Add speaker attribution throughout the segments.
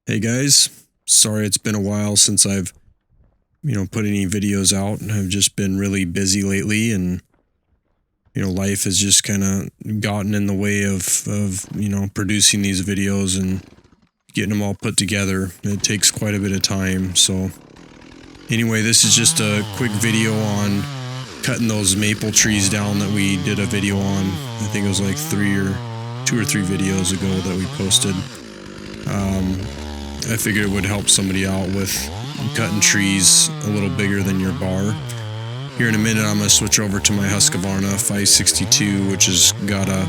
Speaker 1: Hey guys, sorry it's been a while since I've, put any videos out. I've just been really busy lately and, life has just kind of gotten in the way of producing these videos and getting them all put together. It takes quite a bit of time. So anyway, this is just a quick video on cutting those maple trees down that we did a video on. I think it was like 2 or 3 videos ago that we posted. I figured it would help somebody out with cutting trees a little bigger than your bar. Here in a minute, I'm going to switch over to my Husqvarna 562, which has got a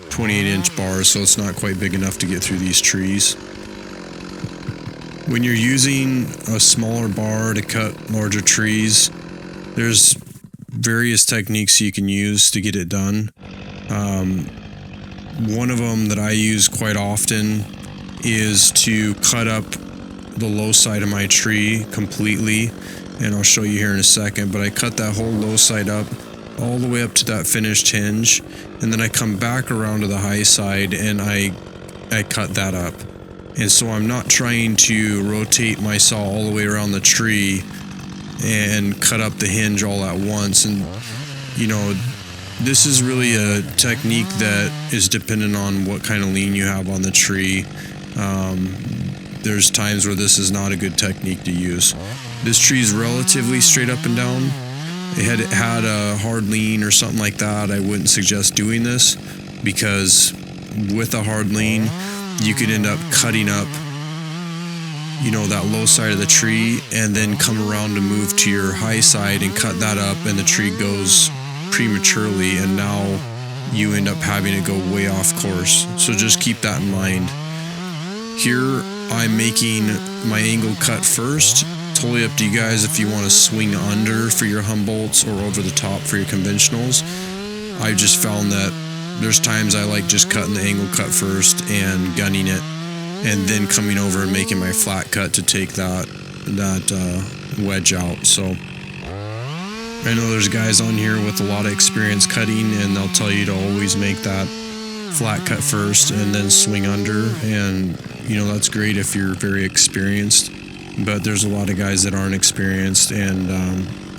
Speaker 1: 28-inch bar, so it's not quite big enough to get through these trees. When you're using a smaller bar to cut larger trees, there's various techniques you can use to get it done. One of them that I use quite often is to cut up the low side of my tree completely, and I'll show you here in a second, but I cut that whole low side up all the way up to that finished hinge, and then I come back around to the high side and I cut that up. And so I'm not trying to rotate my saw all the way around the tree and cut up the hinge all at once. And this is really a technique that is dependent on what kind of lean you have on the tree. There's times where this is not a good technique to use. This tree is relatively straight up and down. It had a hard lean or something like that, I wouldn't suggest doing this, because with a hard lean, you could end up cutting up, that low side of the tree, and then come around to move to your high side and cut that up, and the tree goes prematurely, and now you end up having it go way off course. So just keep that in mind. Here I'm making my angle cut first. Totally up to you guys if you want to swing under for your Humboldts or over the top for your conventionals. I've just found that there's times I like just cutting the angle cut first and gunning it, and then coming over and making my flat cut to take that wedge out. So I know there's guys on here with a lot of experience cutting, and they'll tell you to always make that flat cut first and then swing under, and that's great if you're very experienced, but there's a lot of guys that aren't experienced, and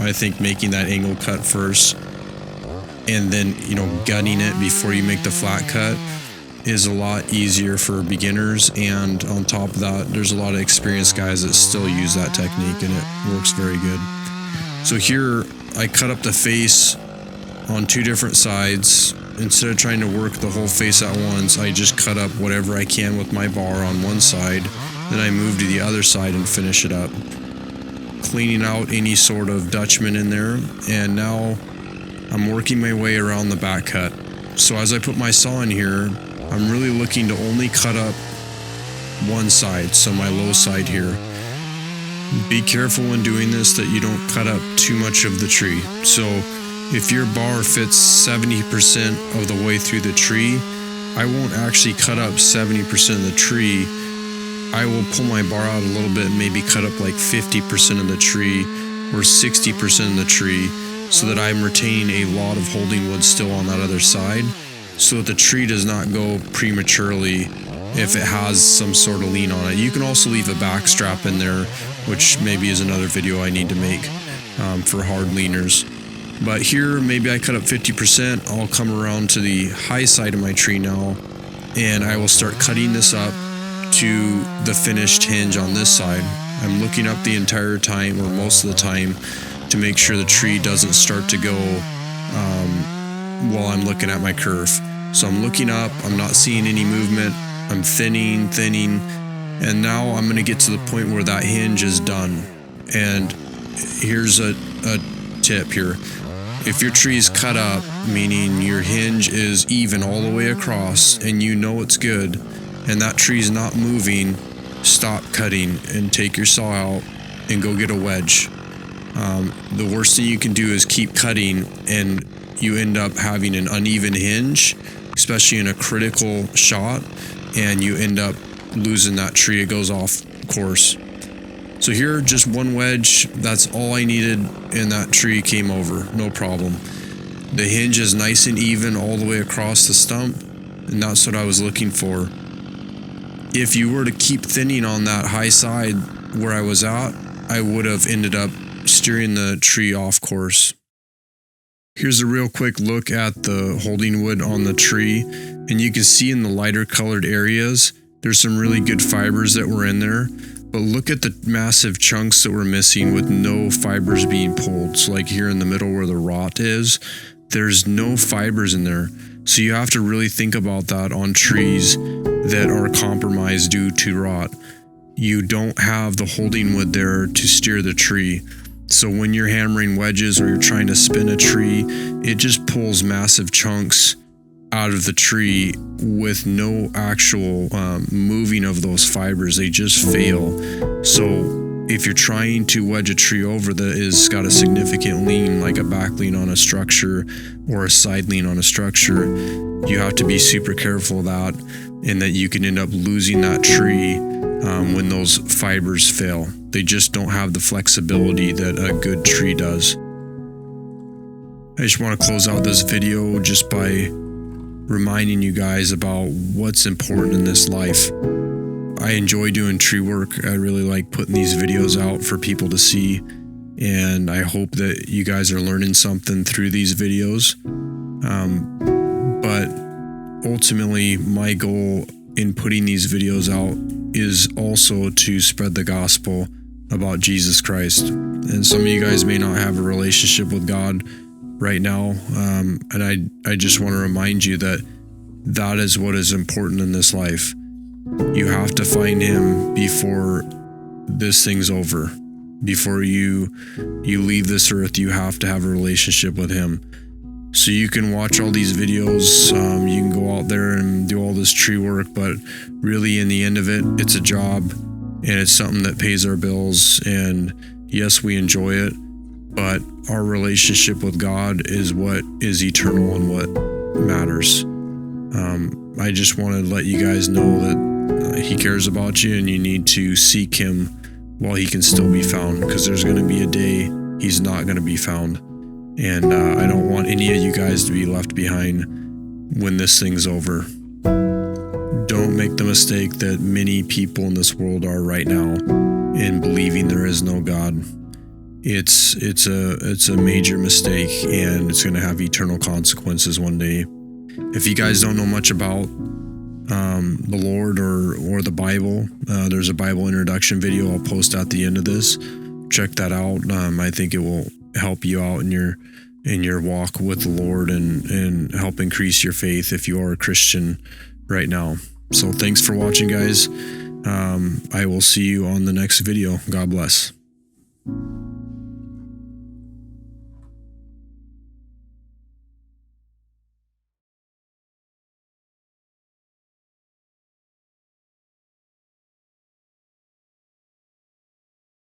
Speaker 1: I think making that angle cut first and then gutting it before you make the flat cut is a lot easier for beginners. And on top of that, there's a lot of experienced guys that still use that technique, and it works very good. So here I cut up the face on 2 different sides. Instead of trying to work the whole face at once, I just cut up whatever I can with my bar on one side, then I move to the other side and finish it up, cleaning out any sort of Dutchman in there. And now I'm working my way around the back cut. So as I put my saw in here, I'm really looking to only cut up one side, so my low side here. Be careful when doing this that you don't cut up too much of the tree. So if your bar fits 70% of the way through the tree, I won't actually cut up 70% of the tree. I will pull my bar out a little bit and maybe cut up like 50% of the tree or 60% of the tree, so that I'm retaining a lot of holding wood still on that other side, so that the tree does not go prematurely if it has some sort of lean on it. You can also leave a back strap in there, which maybe is another video I need to make for hard leaners. But here, maybe I cut up 50%. I'll come around to the high side of my tree now, and I will start cutting this up to the finished hinge on this side. I'm looking up the entire time, or most of the time, to make sure the tree doesn't start to go while I'm looking at my curve. So I'm looking up, I'm not seeing any movement, I'm thinning, and now I'm going to get to the point where that hinge is done. And here's a tip here. If your tree is cut up, meaning your hinge is even all the way across, and it's good, and that tree is not moving, stop cutting and take your saw out and go get a wedge. The worst thing you can do is keep cutting, and you end up having an uneven hinge, especially in a critical shot, and you end up losing that tree. It goes off course. So here, just one wedge, that's all I needed, and that tree came over, no problem. The hinge is nice and even all the way across the stump, and that's what I was looking for. if you were to keep thinning on that high side where I was at, I would have ended up steering the tree off course. Here's a real quick look at the holding wood on the tree, and you can see in the lighter colored areas, there's some really good fibers that were in there, but look at the massive chunks that were missing with no fibers being pulled. So like here in the middle where the rot is, there's no fibers in there. So you have to really think about that on trees that are compromised due to rot. You don't have the holding wood there to steer the tree. So when you're hammering wedges or you're trying to spin a tree, it just pulls massive chunks out of the tree with no actual moving of those fibers. They just fail. So if you're trying to wedge a tree over that is got a significant lean, like a back lean on a structure or a side lean on a structure, you have to be super careful of that, and that you can end up losing that tree when those fibers fail. They just don't have the flexibility that a good tree does. I just want to close out this video just by reminding you guys about what's important in this life. I enjoy doing tree work. I really like putting these videos out for people to see, and I hope that you guys are learning something through these videos. But ultimately, my goal in putting these videos out is also to spread the gospel about Jesus Christ. And some of you guys may not have a relationship with God right now, and I just want to remind you that that is what is important in this life. You have to find Him before this thing's over. Before you leave this earth, you have to have a relationship with Him. So you can watch all these videos, you can go out there and do all this tree work, but really in the end of it, it's a job, and it's something that pays our bills. And yes, we enjoy it, but our relationship with God is what is eternal and what matters. I just want to let you guys know that He cares about you, and you need to seek Him while He can still be found, because there's going to be a day He's not going to be found. And I don't want any of you guys to be left behind when this thing's over. Don't make the mistake that many people in this world are right now in believing there is no God. It's a major mistake, and it's going to have eternal consequences one day. If you guys don't know much about the Lord or the Bible, there's a Bible introduction video I'll post at the end of this. Check that out. I think it will help you out in your walk with the Lord and help increase your faith if you are a Christian right now. So thanks for watching, guys. I will see you on the next video. God bless.